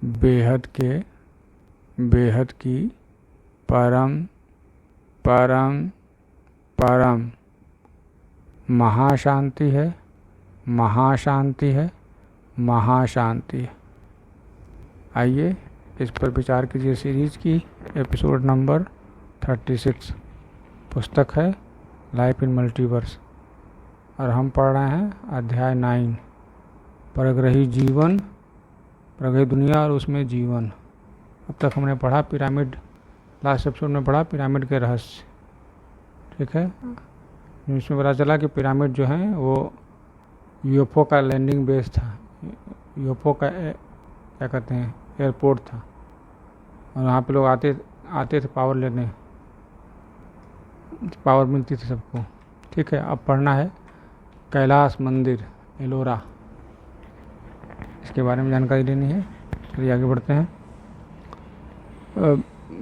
बेहद के, बेहद की, परम, परम, परम महाशांति है, महाशांति है, महाशांति है। आइए इस पर विचार कीजिए। सीरीज की एपिसोड नंबर 36 पुस्तक है लाइफ इन मल्टीवर्स और हम पढ़ रहे हैं अध्याय 9 परग्रही जीवन, परग्रही दुनिया और उसमें जीवन। अब तक हमने पढ़ा पिरामिड, लास्ट एपिसोड में पढ़ा पिरामिड के रहस्य। ठीक है, इसमें पता चला कि पिरामिड जो है वो यूएफओ का लैंडिंग बेस था, यूएफओ का क्या कहते हैं एयरपोर्ट था और वहाँ पे लोग आते थे पावर लेने, पावर मिलती थी सबको। ठीक है, अब पढ़ना है कैलाश मंदिर एलोरा, इसके बारे में जानकारी लेनी है। चलिए आगे बढ़ते हैं।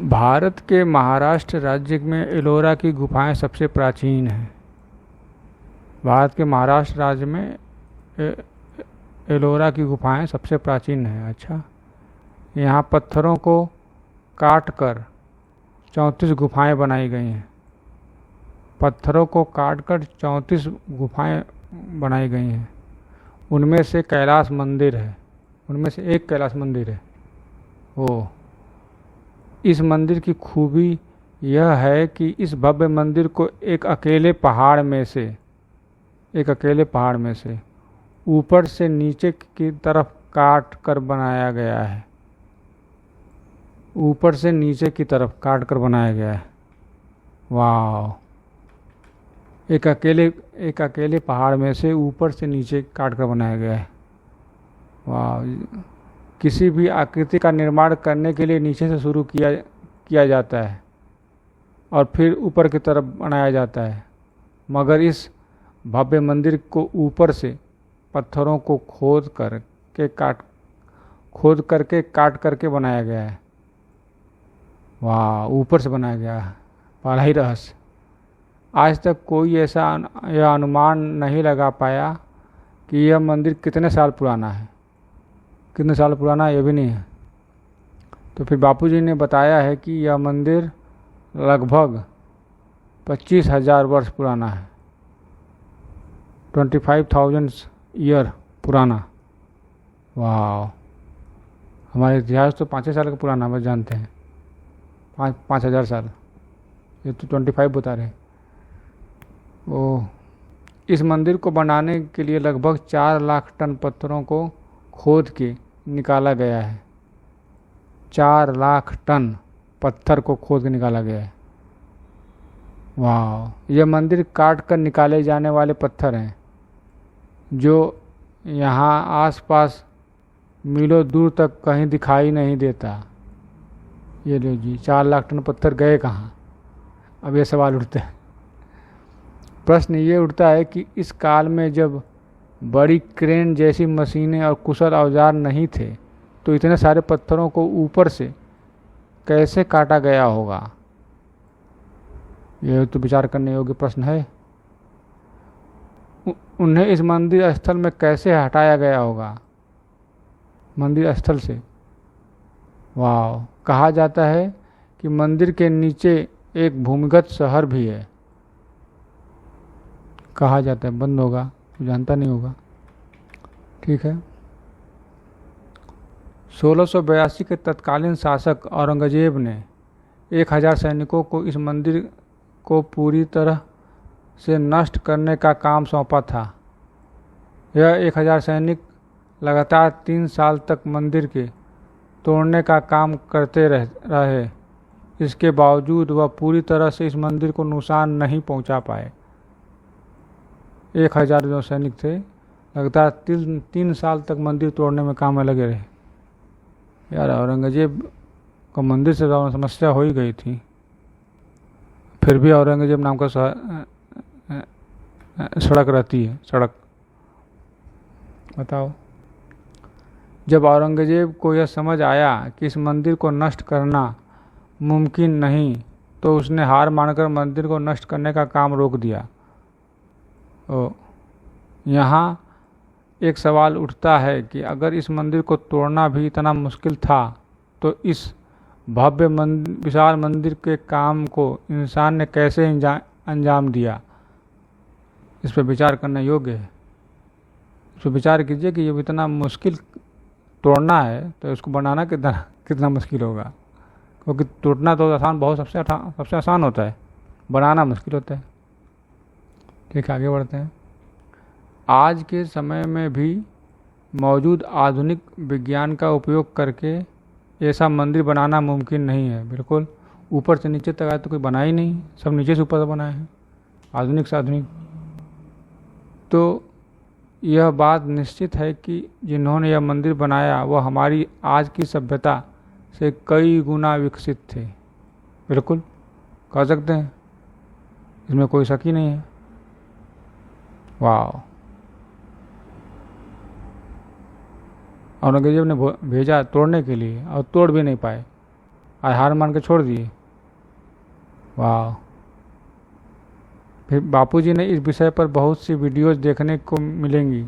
भारत के महाराष्ट्र राज्य में एलोरा की गुफाएं सबसे प्राचीन हैं। भारत के महाराष्ट्र राज्य में एलोरा की गुफाएं सबसे प्राचीन हैं। अच्छा, यहाँ पत्थरों को काट कर 34 गुफाएं बनाई गई हैं। पत्थरों को काट कर 34 गुफाएं बनाई गई हैं। उनमें से कैलाश मंदिर है, उनमें से एक कैलाश मंदिर है। वो इस मंदिर की खूबी यह है कि इस भव्य मंदिर को एक अकेले पहाड़ में से ऊपर से नीचे की तरफ काट कर बनाया गया है। ऊपर से नीचे की तरफ काट कर बनाया गया है। वाह, एक अकेले पहाड़ में से ऊपर से नीचे काट कर बनाया गया है। वाह, किसी भी आकृति का निर्माण करने के लिए नीचे से शुरू किया जाता है और फिर ऊपर की तरफ बनाया जाता है, मगर इस भव्य मंदिर को ऊपर से पत्थरों को खोद करके काट करके बनाया गया है। वाह, ऊपर से बनाया गया है, पहला ही रहस्य। आज तक कोई ऐसा यह अनुमान नहीं लगा पाया कि यह मंदिर कितने साल पुराना है। कितने साल पुराना यह भी नहीं है। तो फिर बापूजी ने बताया है कि यह मंदिर लगभग 25,000 वर्ष पुराना है, 25,000 ईयर पुराना। वाह, हमारे इतिहास तो 5 साल का पुराना बस जानते हैं, 5,000 साल, ये तो 25 बता रहे हैं। ओह, इस मंदिर को बनाने के लिए लगभग 4 लाख टन पत्थरों को खोद के निकाला गया है। 4 लाख टन पत्थर को खोद के निकाला गया है। वाह, यह मंदिर काट कर निकाले जाने वाले पत्थर हैं जो यहाँ आसपास मीलों दूर तक कहीं दिखाई नहीं देता। ये लो जी, 4 लाख टन पत्थर गए कहाँ? अब ये सवाल उठता है, प्रश्न ये उठता है कि इस काल में जब बड़ी क्रेन जैसी मशीनें और कुशल औजार नहीं थे तो इतने सारे पत्थरों को ऊपर से कैसे काटा गया होगा? यह तो विचार करने योग्य प्रश्न है। उन्हें इस मंदिर स्थल में कैसे हटाया गया होगा? मंदिर स्थल से। वाह, कहा जाता है कि मंदिर के नीचे एक भूमिगत शहर भी है। कहा जाता है, बंद होगा तो जानता नहीं होगा। ठीक है, 1682 के तत्कालीन शासक औरंगजेब ने 1000 सैनिकों को इस मंदिर को पूरी तरह से नष्ट करने का काम सौंपा था। यह 1000 सैनिक लगातार 3 साल तक मंदिर के तोड़ने का काम करते रहे। इसके बावजूद वह पूरी तरह से इस मंदिर को नुकसान नहीं पहुंचा पाए। 1000 जो सैनिक थे लगातार 3 साल तक मंदिर तोड़ने में काम में लगे रहे। यार, औरंगजेब को मंदिर से समस्या हो ही गई थी, फिर भी औरंगजेब नाम का सड़क रहती है। सड़क बताओ, जब औरंगजेब को यह समझ आया कि इस मंदिर को नष्ट करना मुमकिन नहीं तो उसने हार मानकर मंदिर को नष्ट करने का काम रोक दिया। यहाँ एक सवाल उठता है कि अगर इस मंदिर को तोड़ना भी इतना मुश्किल था तो इस भव्य विशाल मंदिर के काम को इंसान ने कैसे अंजाम दिया। इस पर विचार करना योग्य है। इस पर विचार कीजिए कि ये इतना मुश्किल तोड़ना है तो इसको बनाना कितना मुश्किल होगा, क्योंकि टूटना तो आसान, बहुत सबसे आसान होता है, बनाना मुश्किल होता है। ठीक, आगे बढ़ते हैं। आज के समय में भी मौजूद आधुनिक विज्ञान का उपयोग करके ऐसा मंदिर बनाना मुमकिन नहीं है। बिल्कुल ऊपर से नीचे तक आए तो कोई बना ही नहीं, सब नीचे से ऊपर तक बनाए हैं, आधुनिक से आधुनिक। तो यह बात निश्चित है कि जिन्होंने यह मंदिर बनाया वह हमारी आज की सभ्यता से कई गुना विकसित थे। बिल्कुल कह सकते हैं, इसमें कोई शक ही नहीं है। वाह। औरंगजेब ने भेजा तोड़ने के लिए और तोड़ भी नहीं पाए, हार मान के छोड़ दिए। वाह। फिर बापूजी ने इस विषय पर बहुत सी वीडियोस देखने को मिलेंगी।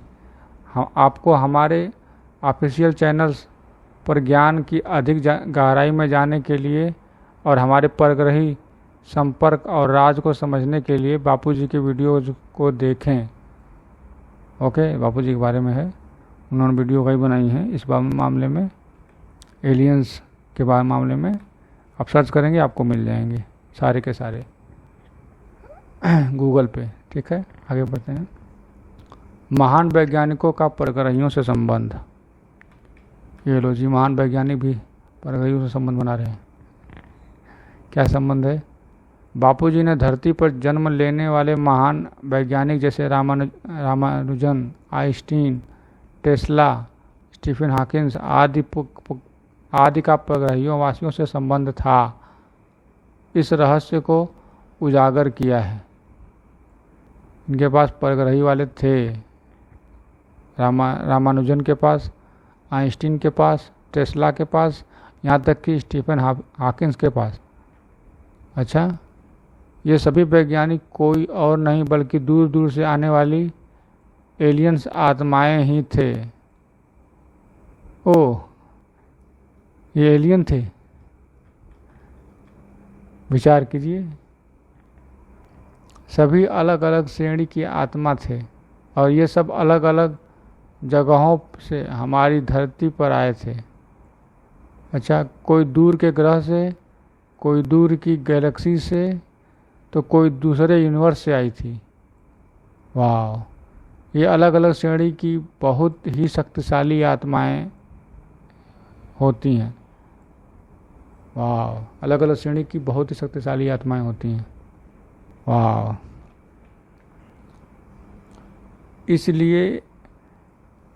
आपको हमारे ऑफिशियल चैनल्स पर ज्ञान की अधिक गहराई में जाने के लिए और हमारे परग्रही संपर्क और राज को समझने के लिए बापूजी की वीडियोज को देखें। ओके, बापूजी के बारे में है, उन्होंने वीडियो कई बनाई हैं इस मामले में, एलियंस के मामले में। आप सर्च करेंगे आपको मिल जाएंगे सारे के सारे गूगल पे। ठीक है, आगे बढ़ते हैं। महान वैज्ञानिकों का परग्रहियों से संबंध। ये लो जी, महान वैज्ञानिक भी परग्रहियों से संबंध बना रहे हैं। क्या संबंध है? बापूजी ने धरती पर जन्म लेने वाले महान वैज्ञानिक जैसे Ramanujan, Einstein, Tesla, Stephen Hawking आदि का परग्रहियों वासियों से संबंध था। इस रहस्य को उजागर किया है। इनके पास परग्रही वाले थे, रामानुजन के पास, आइंस्टीन के पास, टेस्ला के पास, यहाँ तक कि स्टीफन हॉकिंस के पास। अच्छा, ये सभी वैज्ञानिक कोई और नहीं बल्कि दूर दूर से आने वाली एलियंस आत्माएं ही थे। ओह, ये एलियन थे। विचार कीजिए, सभी अलग अलग श्रेणी की आत्मा थे और ये सब अलग अलग जगहों से हमारी धरती पर आए थे। अच्छा, कोई दूर के ग्रह से, कोई दूर की गैलेक्सी से, तो कोई दूसरे यूनिवर्स से आई थी। वाह। ये अलग अलग श्रेणी की बहुत ही शक्तिशाली आत्माएं होती हैं। वाह, अलग अलग श्रेणी की बहुत ही शक्तिशाली आत्माएं होती हैं। वाह।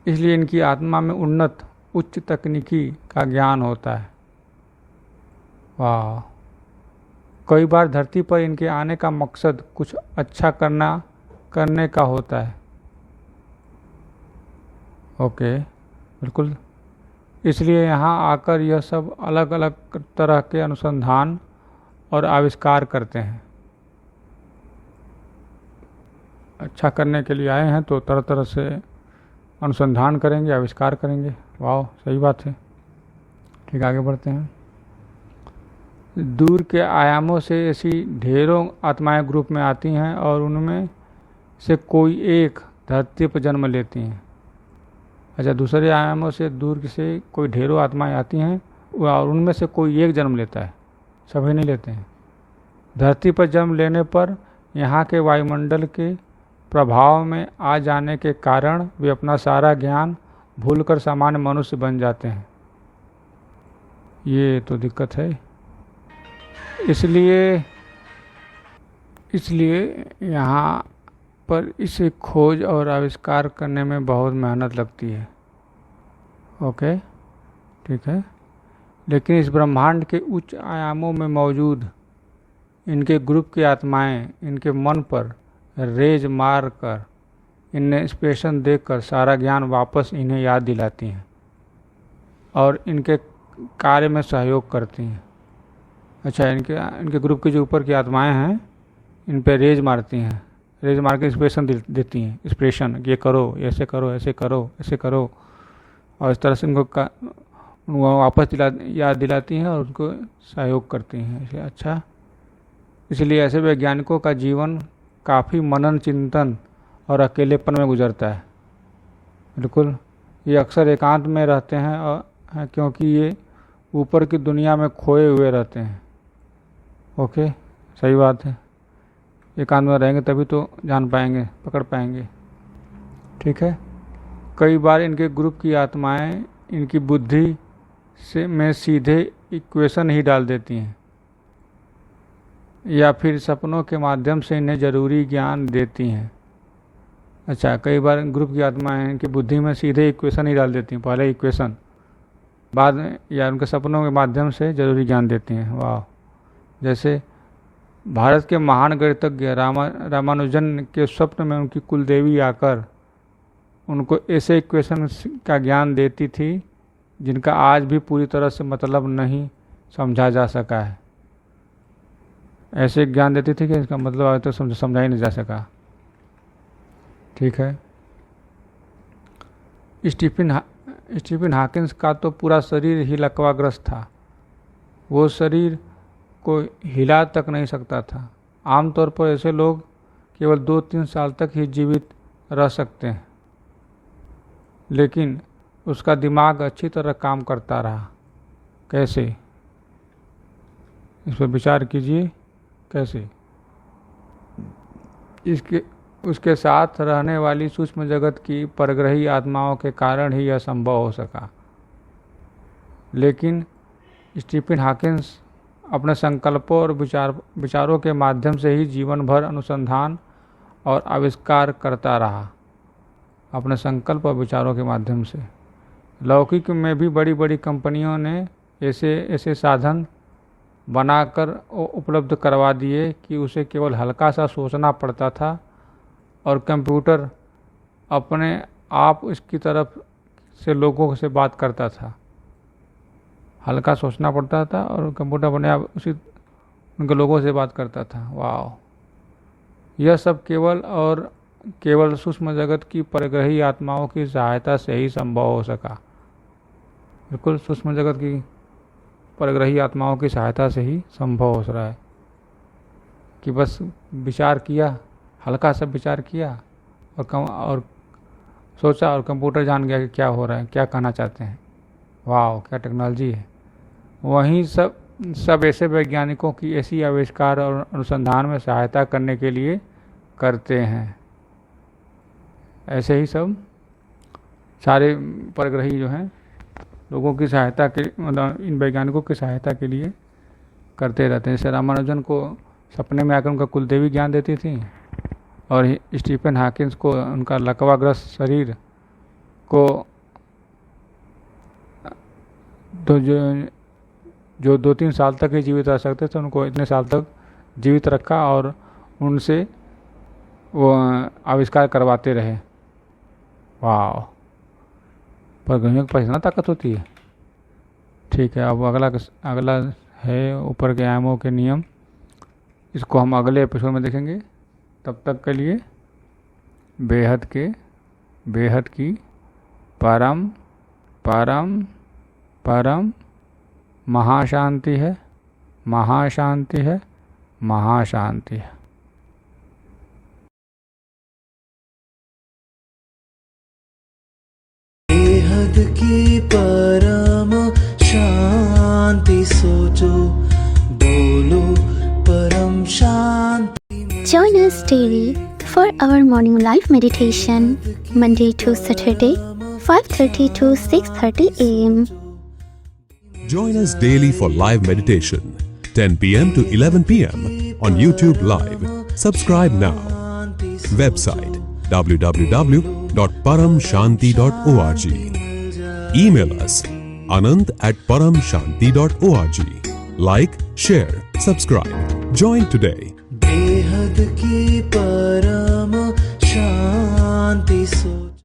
इसलिए इनकी आत्मा में उन्नत उच्च तकनीकी का ज्ञान होता है। वाह। कई बार धरती पर इनके आने का मकसद कुछ अच्छा करने का होता है। ओके, बिल्कुल। इसलिए यहाँ आकर यह सब अलग अलग तरह के अनुसंधान और आविष्कार करते हैं। अच्छा करने के लिए आए हैं तो तरह तरह से अनुसंधान करेंगे, आविष्कार करेंगे। वाह, सही बात है। ठीक, आगे बढ़ते हैं। दूर के आयामों से ऐसी ढेरों आत्माएं ग्रुप में आती हैं और उनमें से कोई एक धरती पर जन्म लेती हैं। अच्छा, दूसरे आयामों से दूर से कोई ढेरों आत्माएं आती हैं और उनमें से कोई एक जन्म लेता है, सभी नहीं लेते हैं। धरती पर जन्म लेने पर यहाँ के वायुमंडल के प्रभाव में आ जाने के कारण वे अपना सारा ज्ञान भूलकर सामान्य मनुष्य बन जाते हैं। ये तो दिक्कत है। इसलिए यहाँ पर इसे खोज और आविष्कार करने में बहुत मेहनत लगती है। ओके, ठीक है। लेकिन इस ब्रह्मांड के उच्च आयामों में मौजूद इनके ग्रुप की आत्माएं इनके मन पर रेज मार कर, इन्हें इंस्पिरेशन देकर सारा ज्ञान वापस इन्हें याद दिलाती हैं और इनके कार्य में सहयोग करती हैं। अच्छा, इनके ग्रुप के जो ऊपर की आत्माएं हैं इन पे रेज मारती हैं, रेज मार के इंस्पिरेशन देती हैं, इंस्पिरेशन, ये करो, ऐसे करो, ऐसे करो, ऐसे करो, और इस तरह से उनको वापस याद दिलाती हैं और उनको सहयोग करती हैं। अच्छा, इसलिए ऐसे वैज्ञानिकों का जीवन काफ़ी मनन चिंतन और अकेलेपन में गुजरता है। बिल्कुल, ये अक्सर एकांत में रहते हैं और क्योंकि ये ऊपर की दुनिया में खोए हुए रहते हैं। ओके, सही बात है, एकांत में रहेंगे तभी तो जान पाएंगे, पकड़ पाएंगे। ठीक है, कई बार इनके ग्रुप की आत्माएं इनकी बुद्धि में सीधे इक्वेशन ही डाल देती हैं या फिर सपनों के माध्यम से इन्हें ज़रूरी ज्ञान देती हैं। अच्छा, कई बार ग्रुप की आत्माएं इनकी बुद्धि में सीधे इक्वेशन ही डाल देती हैं, पहले इक्वेशन, बाद में या उनके सपनों के माध्यम से ज़रूरी ज्ञान देती हैं। वाह, जैसे भारत के महान गणितज्ञ रामानुजन के स्वप्न में उनकी कुलदेवी आकर उनको ऐसे इक्वेशन का ज्ञान देती थी जिनका आज भी पूरी तरह से मतलब नहीं समझा जा सका है। ऐसे ज्ञान देती थी कि इसका मतलब आज तो समझा ही नहीं जा सका। ठीक है, स्टीफन हॉकिंस का तो पूरा शरीर ही लकवाग्रस्त था, वो शरीर को हिला तक नहीं सकता था। आमतौर पर ऐसे लोग केवल 2-3 साल तक ही जीवित रह सकते हैं, लेकिन उसका दिमाग अच्छी तरह काम करता रहा। कैसे, इस पर विचार कीजिए। कैसे? उसके साथ रहने वाली सूक्ष्म जगत की परग्रही आत्माओं के कारण ही यह संभव हो सका। लेकिन स्टीफन हॉकिंस अपने संकल्पों और विचारों के माध्यम से ही जीवन भर अनुसंधान और आविष्कार करता रहा। अपने संकल्प और विचारों के माध्यम से लौकिक में भी बड़ी बड़ी कंपनियों ने ऐसे साधन बनाकर उपलब्ध करवा दिए कि उसे केवल हल्का सा सोचना पड़ता था और कंप्यूटर अपने आप इसकी तरफ से लोगों से बात करता था। हल्का सोचना पड़ता था और कंप्यूटर अपने आप उनके लोगों से बात करता था। वाह, यह सब केवल सूक्ष्म जगत की परग्रही आत्माओं की सहायता से ही संभव हो सका। बिल्कुल, सूक्ष्म जगत की परग्रही आत्माओं की सहायता से ही संभव हो रहा है कि बस विचार किया, हल्का सा विचार किया और सोचा और कंप्यूटर जान गया कि क्या हो रहा है, क्या कहना चाहते हैं। वाह, क्या टेक्नोलॉजी है। वहीं सब ऐसे वैज्ञानिकों की ऐसी आविष्कार और अनुसंधान में सहायता करने के लिए करते हैं। ऐसे ही सब सारे परग्रही जो हैं लोगों की सहायता के, मतलब इन वैज्ञानिकों की सहायता के लिए करते रहते हैं। जैसे रामानुजन को सपने में आकर उनका कुलदेवी ज्ञान देती थी और स्टीफन हॉकिंस को उनका लकवाग्रस्त शरीर को तो जो 2-3 साल तक ही जीवित रह सकते थे उनको इतने साल तक जीवित रखा और उनसे वो आविष्कार करवाते रहे। वाह, पर ग्रहों के पास इतना ताकत होती है। ठीक है, अब अगला है ऊपर के आयामों के नियम। इसको हम अगले एपिसोड में देखेंगे। तब तक के लिए बेहद की परम परम परम महाशांति है, महाशांति है, महाशांति है। बेहद की परम शांति सोचो, बोलो परम शांति। Join us daily for our morning live meditation, Monday to Saturday, 5:30 to 6:30 a.m. Join us daily for live meditation, 10 p.m. to 11 p.m. on YouTube Live. Subscribe now. Website www.paramshanti.org. Email us anant@paramshanti.org. Like, share, subscribe. Join today. बेहद की परम शांति सो